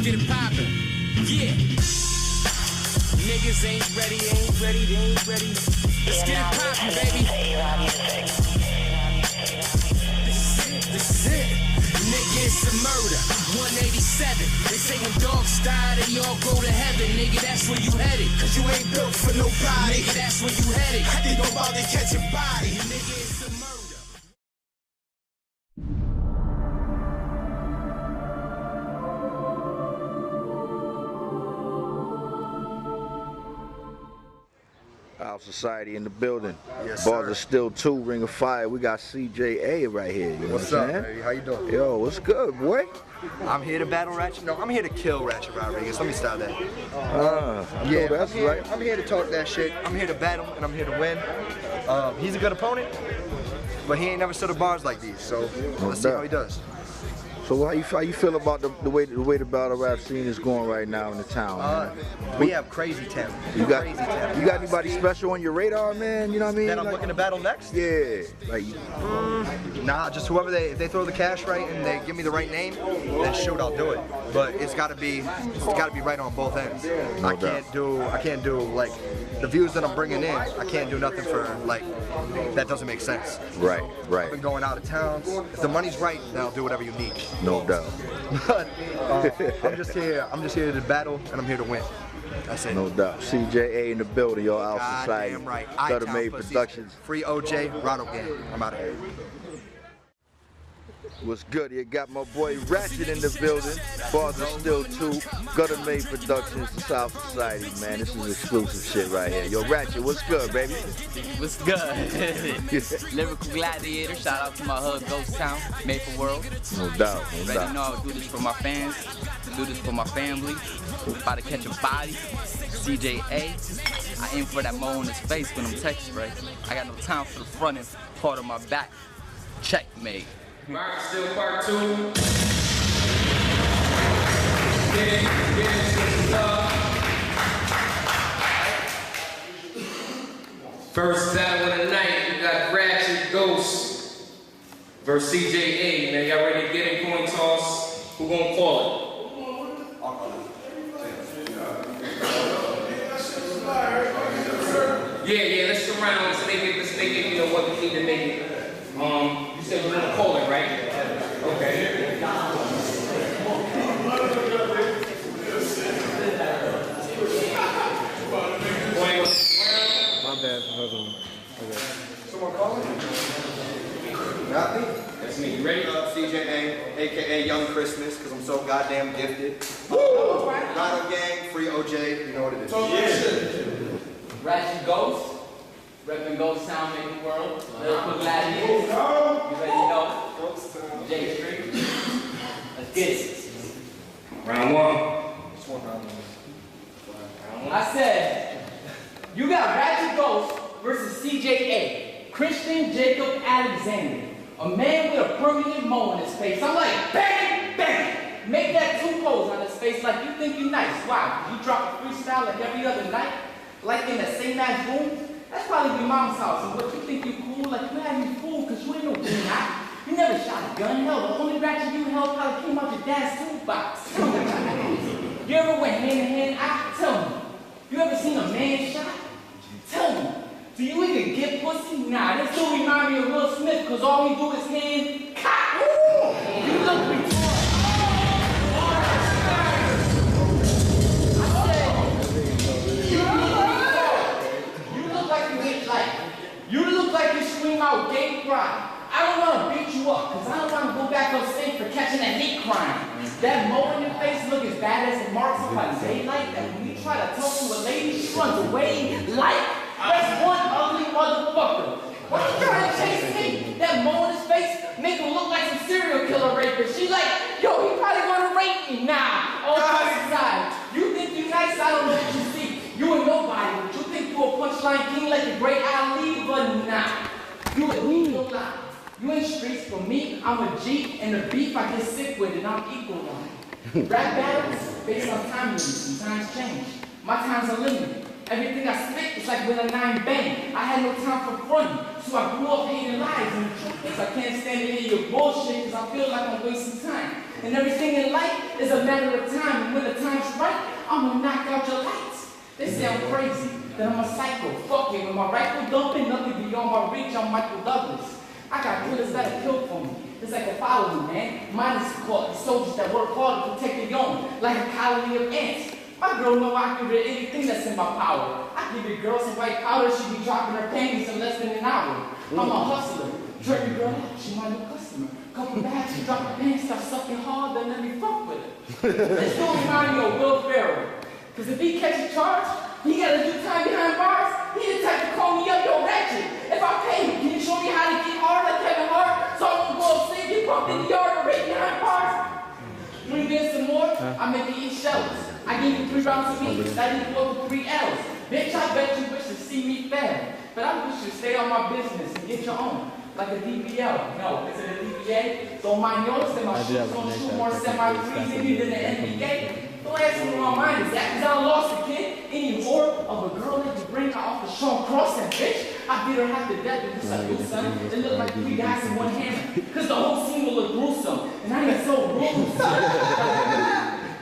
get it poppin'. Yeah. Niggas ain't ready, they ain't ready. Let's get it poppin', baby. This is it. Nigga, it's a murder. 187. They say when dogs die, they all go to heaven. Nigga, that's where you headed. Cause you ain't built for nobody. Nigga, that's where you headed. I think I'm about to catch a body. Nigga, it's a murder. Our society in the building. Yes, Bars sir. are still 2, Ring of Fire. We got CJA right here. You know What's what I'm up, saying? baby? How you doing? Yo, what's good, boy? I'm here to battle Ratchet. No, I'm here to kill Ratchet Rodriguez. Let me stop that. Yeah, that's right. I'm here to talk that shit. I'm here to battle and I'm here to win. He's a good opponent, but he ain't never stood at bars like these. So let's see how he does. So how you feel about the way the battle rap scene is going right now in the town, man? We have crazy talent. You got crazy anybody special on your radar, man? You know what I mean? That I'm looking to battle next? Yeah, like nah, just whoever if they throw the cash right and they give me the right name, then shoot, I'll do it. But it's gotta be right on both ends. I can't do like the views that I'm bringing in. I can't do nothing for like that doesn't make sense. Right. I've been going out of town. If the money's right, then I'll do whatever you need. No doubt. But I'm just here to battle and I'm here to win. That's it. No doubt. CJA in the building, y'all. Our society. Damn right. Gutter Made Productions. Free OJ, Rattle Gang. I'm out of here. What's good? You got my boy Ratchet in the building. Bars are still 2. Gutter Made Productions, South Society, man. This is exclusive shit right here. Yo, Ratchet, what's good, baby? What's good? Lyrical Gladiator. Shout out to my hood, Ghost Town, Made for World. No doubt, no Ready doubt. to know I would do this for my fans, do this for my family. About to catch a body. CJA. I aim for that mo in his face when I'm text spray. I got no time for the front and part of my back. Checkmate. Mark, still part 2. First battle of the night, we got Ratchet Ghost versus CJA. Man, y'all ready to get in coin toss? Who gonna call it? Yeah, let's go around. Let's make it, you know what we need to make it. You said we're gonna call it, right? Okay. My bad. Okay. Someone calling? Not me. That's me. You ready? CJA, aka Young Christmas, because I'm so goddamn gifted. Rattle Gang, free OJ, you know what it is. Ratchet Ghost. Reppin' Ghost Town, Made for World. Lyrical Gladiator. You ready to know? J Street. Let's get it. Round 1. I said, you got Ratchet Ghost versus CJA, Christian Jacob Alexander, a man with a permanent mo in his face. I'm like, bang, bang. Make that 2 pose on his face like you think you nice. Wow, you drop a freestyle like every other night, like in the same ass room. That's probably your mom's house. And what you think you cool? Like you had me fooled because you ain't no good now. You never shot a gun. Hell, the only ratchet you held probably came out your dad's toolbox. You ever went hand in hand? Tell me. You ever seen a man shot? Tell me. Do you even get pussy? Nah, this dude remind me of Will Smith because all he do is hand cock. You look retarded. You look like you scream out gay crime. I don't want to beat you up, because I don't want to go back on stage for catching a hate crime. That mo in your face look as bad as it marks up by daylight, that when you try to talk to a lady, she runs away like that's one ugly motherfucker. Why you trying to chase me? That mo in his face make him look like some serial killer rapist. She like, yo, he probably gonna rape me. Nah, all aside. You think you nice, I don't know what you see. You ain't nobody, but you think you a punchline king like the great Ali, but nah. You a legal lie. You ain't streets for me, I'm a G, and the beef I get sick with, and I'm equal on. Rap battles based on time limits, and times change. My times are limited. Everything I spit is like with a 9 bang. I had no time for fronting, so I grew up hating lies, and the truth is I can't stand to hear your bullshit, because I feel like I'm wasting time. And everything in life is a matter of time. And when the time's right, I'm gonna knock out your lights. They say I'm crazy, that I'm a psycho. Fuck it, with my rifle dumping, nothing beyond my reach, I'm Michael Douglas. I got killers that'll kill for me. It's like a follow me, man. Mine is called the soldiers that work hard to protect their young, like a colony of ants. My girl know I can rid anything that's in my power. I give you girls in white powder, she be dropping her panties in less than an hour. I'm a hustler. Jerk your girl out, she my new customer. Couple bags, she drop her pants, start sucking hard, then let me fuck with her. This don't remind me of Will Ferrell. Cause if he catch a charge, he gotta do time behind bars. He the type to call me up, yo, Ratchet. If I pay him, can you show me how to get hard like Kevin Hart? So I won't go upstairs, get bumped in the yard, or right behind bars. Bring in some more, I make you eat shells. I give you 3 rounds of meat, that equals to 3 L's. Bitch, I bet you wish to see me fail. But I wish you stay on my business and get your own. Like a DBL. No, is it a DBA? Don't mind yours, then my shoes gonna shoot more semi-3 than the NBA. Don't ask me where my mind is at, cause I lost a kid. Any more of a girl that you bring her off the Sean Cross and bitch, I beat her half to death with this like son. It looked like 3 guys in one hand. Cause the whole scene will look gruesome. And I ain't so ruthless.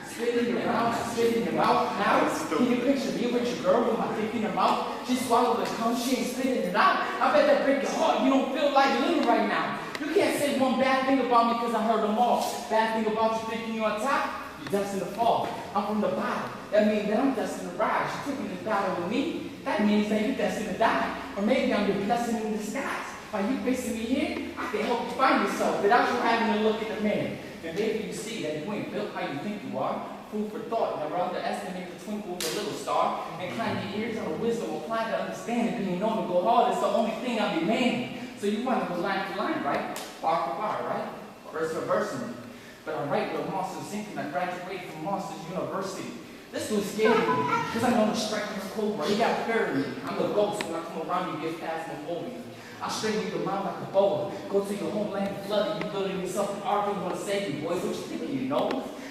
Spit in your mouth, spit in your mouth. Now, can you picture me with your girl with my dick in her mouth? She swallowed the cum, she ain't spitting it out. I bet that break your heart, you don't feel like living right now. You can't say one bad thing about me cause I heard them all. Bad thing about you thinking you're on top, you're destined to fall. I'm from the bottom, that means that I'm destined to rise. You're taking this battle with me, that means that you're destined to die. Or maybe I'm your blessing in disguise. By you facing me here, I can help you find yourself without you having to look in the mirror. And maybe you see that you ain't built how you think you are. Food for thought, never underestimate the twinkle of a little star. Incline your ears on the wisdom, apply to understanding, being known to go hard is the only thing I'm demanding. So you want to go line for line, right? Bar for bar, right? Verse for verse. But I write with monsters thinking I graduated from Monsters University. This dude's scared of me, because I know the striker is cobra. He got fear of me. I'm the ghost when I come around you, get past my phobia. I'll strangle you around like a boa. Go to your homeland flooded. You building yourself an ark and want to save you, boy. What you thinking, you know?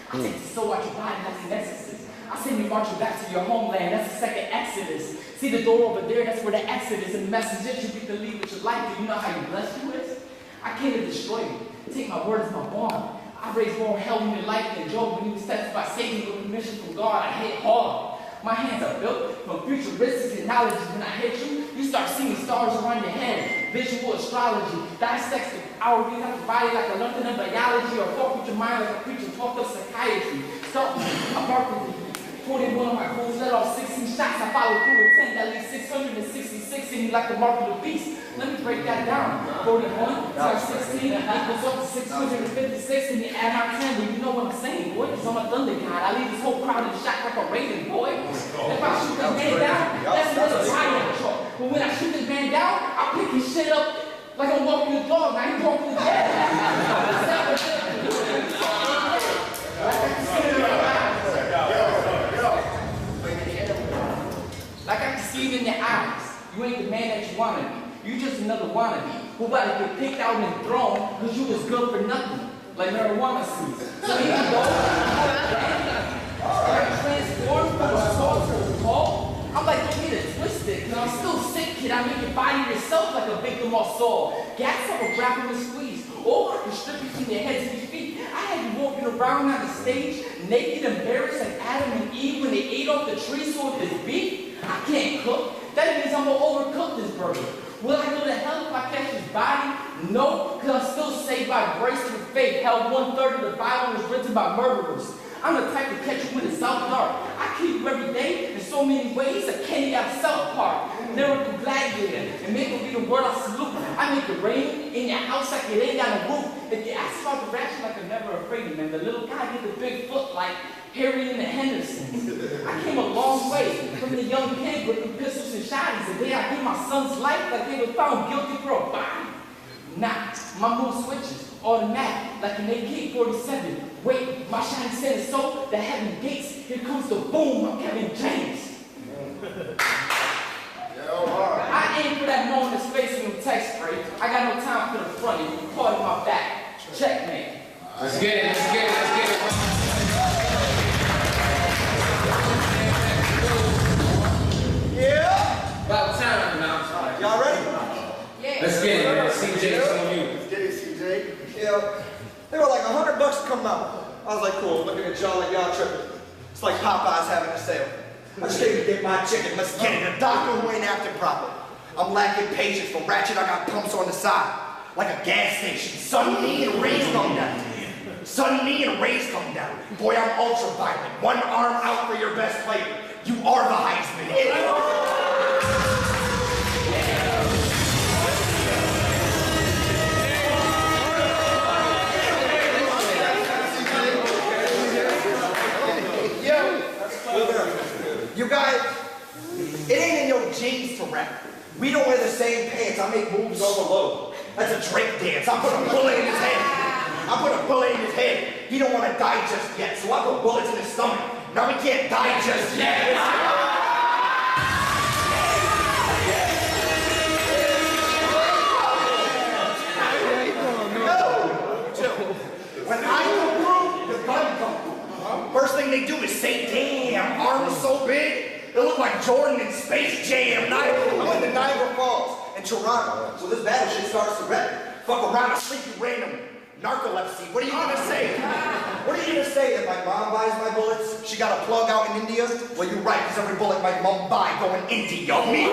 I take the soul out your body, that's an exorcist. I send you marching back to your homeland, that's the second exodus. See the door over there, that's where the exodus. And the message is you get to leave with your life. Do you know how you blessed you is? I came to destroy you. Take my word as my bond. I raised more hell in your life than Job when he was tested by Satan with permission from God. I hit hard. My hands are built from futuristics and knowledge. When I hit you, you start seeing stars around your head. Visual astrology, dissects the hourly of your body like I learned in biology, or fuck with your mind like a preacher talked of psychiatry. Start I mark with you. 41 of my goals, let off 16 shots. I follow through with 10, that leaves 666 in you like the mark of the beast. Let me break that down. 41 times 16 equals up to 656, and you add our 10, but you know what I'm saying, boy. Because I'm a thunder god. I leave this whole crowd in shock like a raven, boy. If I shoot this man down, that's another riot truck. But when I shoot this man down, I pick his shit up like I'm walking the dog. I ain't walking the dead. Like I can see it in your eyes. You ain't the man that you wanna be. You just another wannabe who about to get picked out and thrown because you was good for nothing. Like marijuana seeds. So even though I'm transformed from a salt to a ball, I'm like, don't get it twisted, because I'm still sick, kid. I make your body yourself like a victim or soul. Gas up a grab and squeeze. Or I can strip you from your head to your feet. I had you walking around on the stage, naked, embarrassed like Adam and Eve when they ate off the tree so it is beef. I can't cook. That means I'm gonna overcook this burger. Will I go to hell if I catch his body? No, because I'm still saved by grace through faith. Hell, 1/3 of the Bible was written by murderers. I'm the type to catch you when it's South Dark. I keep you every day in so many ways. I can't have South Park. Lyrical gladiator. And make it be the word I salute. I make it rain in your house like it ain't got a roof. If you ask about the Ratchet, like I'm never afraid of man. The little guy get the big foot like Harry and the Hendersons. I came a long way from the young kid with the pistols and shotties. The day I gave my son's life, like they were found guilty for a body. Nah, my mood switches, automatic, like an AK-47. Wait, my shiny set is so the heaven gates. Here comes the boom, I'm Kevin James. I aim for that moment of space when you text spray. I got no time for the front, you caught in my back. Checkmate. Let's get it, let's get it, let's get it. Yeah? About time now. Y'all ready? Yeah. Let's get it, man. CJ, it's on you. Let's get it, CJ. Yeah. They were like $100 bucks to come out. I was like, cool, looking at y'all like y'all tripping. It's like Popeye's having a sale. I just came to get my chicken, let's get it. A doctor who ain't acting proper. I'm lacking patience. For Ratchet, I got pumps on the side. Like a gas station. Suddenly and rays come down. Suddenly and rays come down. Boy, I'm ultraviolet. One arm out for your best player. You are the Heisman. You guys, it ain't in your genes to rap. We don't wear the same pants. I make moves overload. That's a Drake dance. I put a bullet in his head. He don't want to die just yet, so I put bullets in his stomach. Now he can't die just yet. No, chill. When I come through, the gun comes through. First thing they do is say, damn, arms so big, it look like Jordan in Space Jam. I went to Niagara Falls in Toronto, so this battle shit starts to rap. Fuck around and sleep you random narcolepsy. What are you gonna say? What are you gonna say? That my mom buys my bullets? She got a plug out in India? Well, you're right, because every bullet my mom buy going India. Me.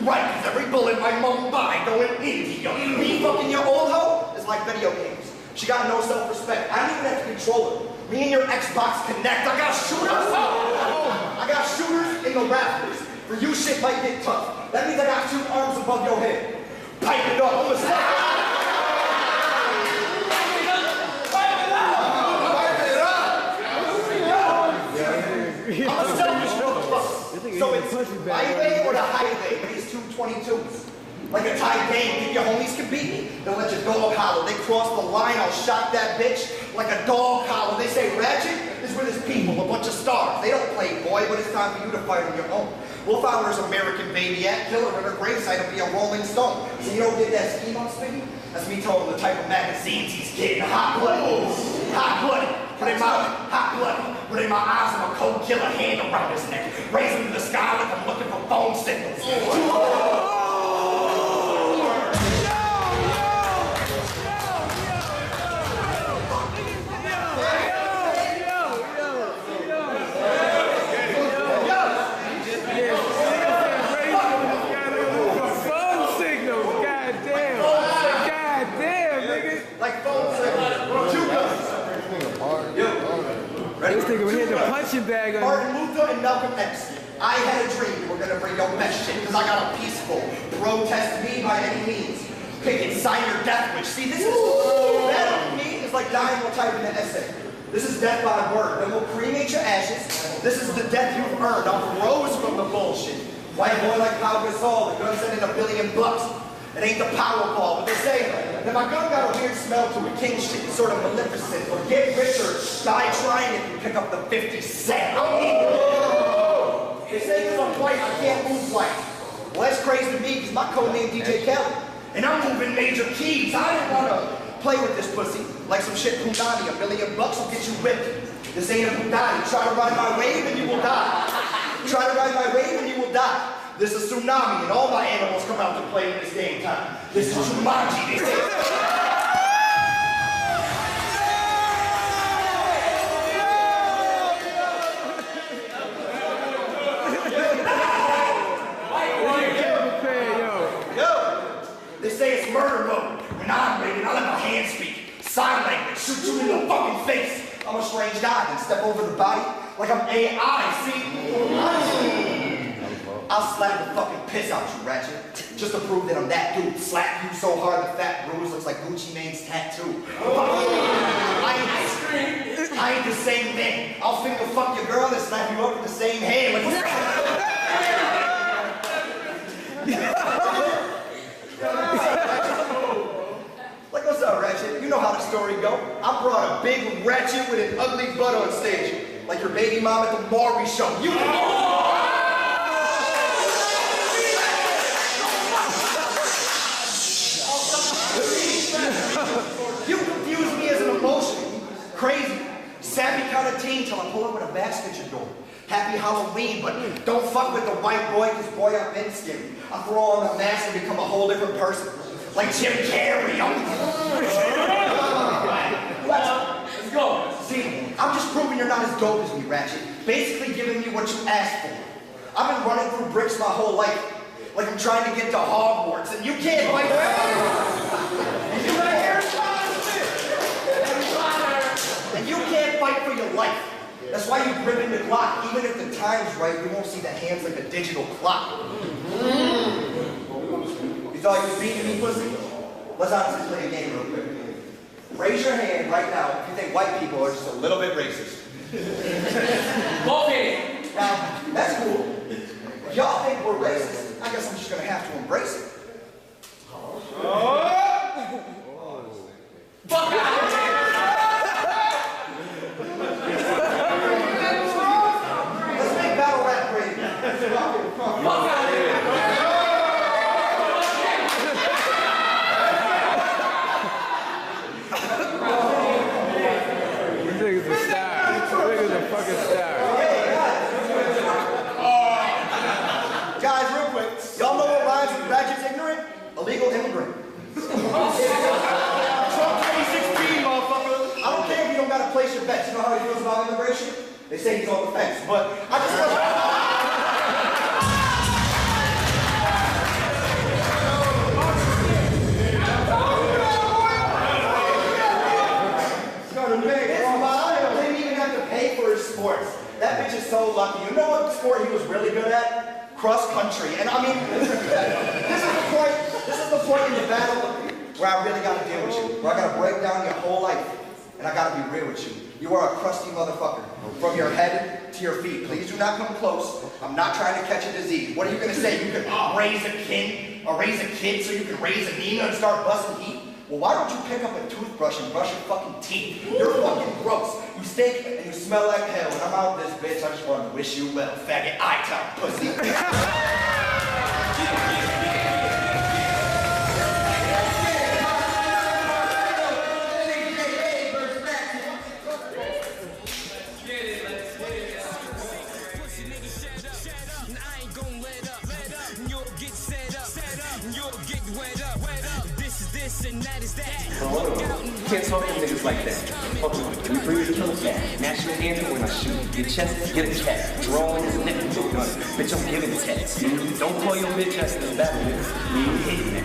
Right, because every bullet my mom buy going India. Me fucking your old hoe is like video games. She got no self-respect. I don't even have to control her. Me and your Xbox connect. I got shooters. I got shooters in the rafters. For you, shit might get tough. That means I got 2 arms above your head. Pipe it up. I'm a selfish motherfucker. So it's my way or the highway, these 222s. Like a tight game, think your homies can beat me? They'll let your dog holler. They cross the line, I'll shock that bitch like a dog holler. They say Ratchet is with his people, a bunch of stars. They don't play boy, but it's time for you to fight on your own. We'll find where's American baby at, kill her in her gravesite and be a rolling stone. So you don't get that scheme on Spiggy? That's me telling the type of magazines he's getting. Hot blooded. Hot blooded. Put in my eyes, I'm a cold killer, hand around his neck. Raise him to the sky like I'm looking for phone signals. Bag on Martin Luther and Malcolm X. I had a dream we were gonna bring your best shit because I got a peaceful protest me by any means. Pick it, sign your death wish. See, this is that on me is like dying while typing an essay. This is death by word. Then we'll cremate your ashes. This is the death you've earned. I'm rose from the bullshit. White boy like Pau Gasol, the gun sent in $1 billion. It ain't the Powerball, but they say that my gun got a weird smell to it. King shit, sort of maleficent. Or get rich or die trying if you pick up the 50 cent. They say because I'm white, I can't move white. Well, that's crazy to me because my code name DJ Kelly. And I'm moving major keys. I didn't want to play with this pussy. Like some shit Punani, $1 million will get you whipped. This ain't a Punani. Try to ride my wave and you will die. Try to ride my wave and you will die. This is tsunami, and all my animals come out to play in this game time. This is Jumanji, they say. Yo, they say it's murder mode. When I'm rated, I let my hands speak. Sign language, shoot you in the fucking face. I'm a strange guy, then step over the body like I'm AI, see? I'll slap the fucking piss out you, Ratchet. Just to prove that I'm that dude. Slap you so hard the fat bruise looks like Gucci Mane's tattoo. I ain't the same thing. I'll finger fuck your girl and slap you up with the same hand. Like, what's up, Ratchet? You know how the story go. I brought a big Ratchet with an ugly butt on stage. Like your baby mom at the Maury show. You Halloween, but don't fuck with the white boy, because boy, I've been scary. I throw on the mask and become a whole different person. Like Jim Carrey. Let's go. See, I'm just proving you're not as dope as me, Ratchet. Basically giving me what you asked for. I've been running through bricks my whole life. Like I'm trying to get to Hogwarts, and you can't fight for and you can't fight for your life. That's why you grip in the clock. Even if the time's right, you won't see the hands like a digital clock. You thought you was beating me, pussy? Let's honestly play a game real quick. Raise your hand right now if you think white people are just a little bit racist. Okay. Now, that's cool. If y'all think we're racist, I guess I'm just gonna have to embrace it. Fuck out of here. Let's make battle rap great. Fuck out of here. This nigga's a star. This nigga's a fucking star. Guys, real quick, y'all know what rhymes with Ratchet's ignorant? Illegal immigrant. Trump 2016, motherfucker. I don't care if you don't gotta place your bets. You know how he feels about immigration? They say he's on the fence, but I just want didn't even have to pay for his sports. That bitch is so lucky. You know what sport he was really good at? Cross country. And I mean, this is the point in the battle where I really gotta deal with you. Where I gotta break down your whole life. And I gotta be real with you. You are a crusty motherfucker. From your head to your feet. Please do not come close. I'm not trying to catch a disease. What are you gonna say? You can raise a kid so you can raise anemia and start busting heat? Well, why don't you pick up a toothbrush and brush your fucking teeth? You're fucking gross. You stink and you smell like hell. When I'm out this bitch, I just want to wish you well, faggot eye-top pussy. You can't talk to niggas like that. Fuck you. Let me bring you the killer cat. National anthem when I shoot. Your chest, get a cat. Draw on his neck, no gun. Bitch, I'm giving tats. Don't call your bitch ass this battle, niggas. You hate that.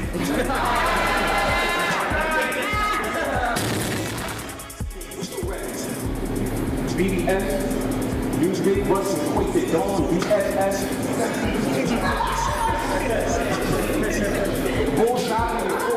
BDS, use big Russian, twisted dawn, BSS. Bullshit.